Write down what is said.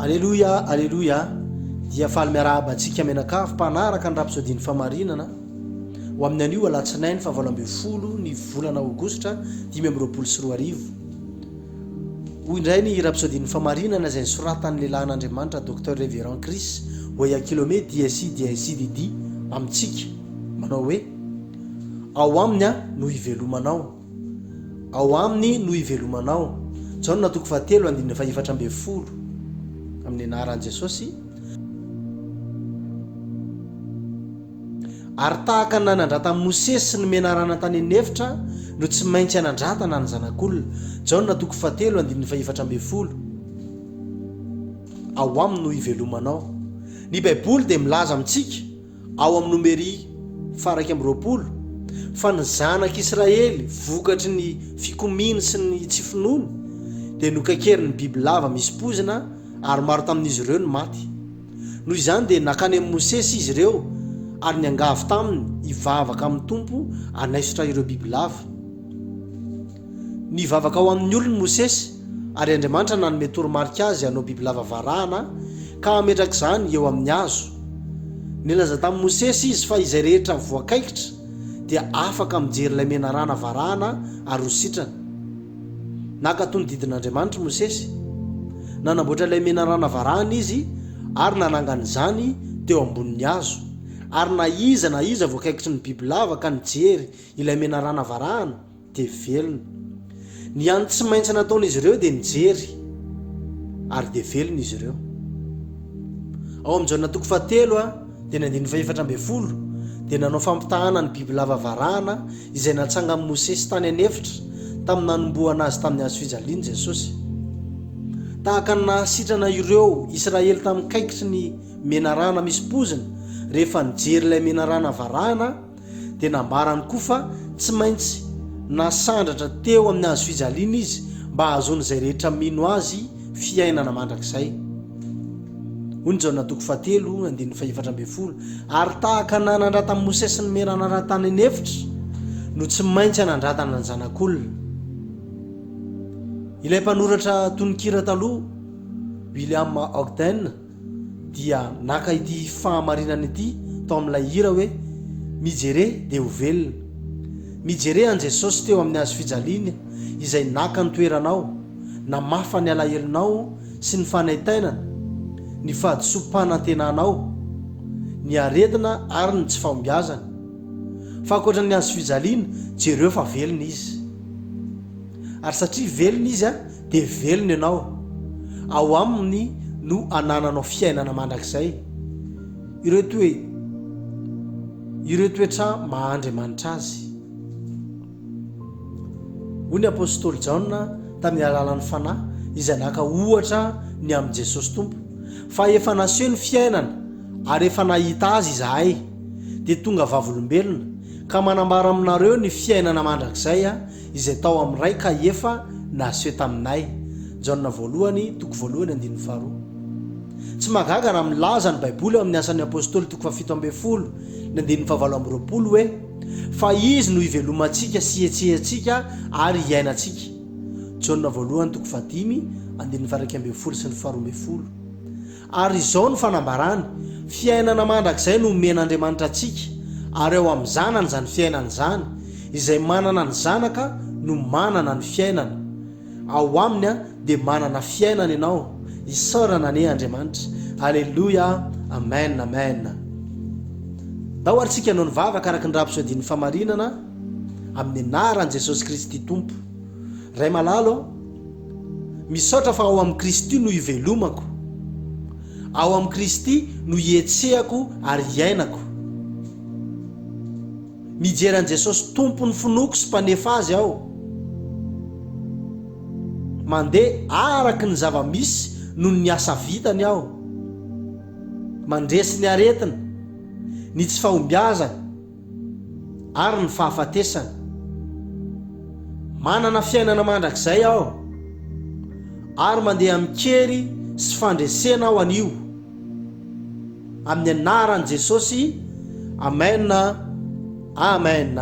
Alléluia, alléluia. Dia faly miarahaba antsika menakafo mpanaraka ny rapsodiny famarinana ho amin'ny anio alatsinainy fa 20 ny volana aogositra 2024. Hoy indray ny rapsodiny famarinana izay nisoratan'ny lehilahin'Andriamanitra Dr Révérend Chris Oya Kilomé DSIDD amintsika manao hoe ao aminy no ivelomanao, ao aminy no ivelomanao. Jaona 3:7 amin'ny anaran'i Jesosy. Ary tahaka ny nanandrata Mosesy sy ny menarana tany anefitra no tsy maintsy hanandratana ny zanak'olona. Jaona 3:7 ao aminy no ivelomanao. Ny Baiboly dia milaza amintsika ao amin'ny Nomery 2 fa ny zanak'Israely vokatry ny fikominy sy ny tsy finoany dia nokakerin'ny biby lava misy pozina ary maro tamin'izy ireo ny maty. Noho izany dia nakany amin'ny Mosesy izy ireo ary niangavy taminy hivavaka amin'ny tompo hanaisotra ireo biby lava. Nivavaka ao amin'ny olony Mosesy ary Andriamanitra nanome toromarika azy hanao biby lava varahana ka hametraka izany eo amin'ny hazo. Nilaza tamin'ny Mosesy izy fa izay rehetra voakaikitra dia afaka mijery ilay menarana varahana ary hositrana. Naka tony-didin'Andriamanitra Mosesy, nanamboatra ilay menarana varahana izy ary nanangana izany teo ambonin'ny hazo. Ary na iza voakaikitry ny biby lava ka nijery ilay menarana varahana dia velona. Ny any tsy maintsy nataon'izy ireo dia nijery ary dia velona izy ireo. Ao amin'ny Jaona 3:7 dia nanao fampitahana ny biby lava varahana izay natsanga amin'ny Mosesy tany anefitra tamin'ny nanomboana azy tamin'ny hazo fijaliany Jesosy. Tahaka ny nahasitrana ireo Israely tamin'ny kaikitry ny menarana misy pozina rehefa nijery ilay menarana varahana dia nambarany koa fa tsy maintsy nasandratra teo amin'ny hazo fijaliana izy mba hahazoan'izay rehetra mino azy fiainana mandrakizay. Hoy ny Jaona 3:7 ary tahaka nanandrata Mosesy ny menarana tany anefitra no tsy maintsy hanandratana ny zanak'olona. Ilay mpanoratra tononkira taloha William Ogden dia naka ity fahamarinana ity tao amin'ilay hira hoe mijere dia ho velona. Mijere an Jesosy teo amin'ny hazo fijaliana izay naka ny toeranao, namafa ny alahelonao sy ny fanaitainana, ny fahadisom-panantenanao, ny aretina ary ny tsy fahombiazana. Fa ankoatra ny hazo fijaliana, jereo fa velona izy. Ary satria velona izy dia velona ianao. Ao aminy no anananao fiainana mandrakizay. Ireo toetra mahandriamanitra azy. Hoy ny apôstôly Jaona tamin'ny alalan'ny fanahy izay naka ohatra ny amin'i Jesosy Tompo. Fa efa naseho ny fiainana ary efa nahita azy izahay dia tonga vavolombelona ka manambara aminareo ny fiainana mandrakizay izay tao amin'iray ka efa naseho taminay. Jaona 1:2. Tsy magaga raha milaza ny Baiboly amin'ny asan'ny apôstôly 7:20 hoe fa izy no ivelomantsika sy etsehantsika ary iainantsika. Jaona 1:5-12. Ary izao no fanambarany, fiainana mandrakizay no omen'Andriamanitra antsika ary ao amin'ny zanany izany fiainana izany, izay manana ny zanaka no manana ny fiainana. Ao aminy dia manana fiainana ianao. Isaorana ane Andriamanitra. Alleluia, amen, amen. Tao ary tsika anao nivavaka araka ny rapsodiny famarinana amin'ny anaran'i Jesosy Kristy Tompo. Ray malalo, misaotra fa ao amin'ny Kristy no ivelomako, ao amin'ny Kristy no ietsehako ary iainako. Mijery an'i Jesosy Tompo ny finoko sy mpanefa azy aho. Mandeha araky ny zava-misy noho ny asa vitany aho. Mandresy ny aretina, ny tsy fahombiazana ary ny fahafatesana. Manana fiainana mandrakizay aho ary mandeha mikery sy fandresena aho anio. Amin'ny anaran'i Jesosy, amen, amen.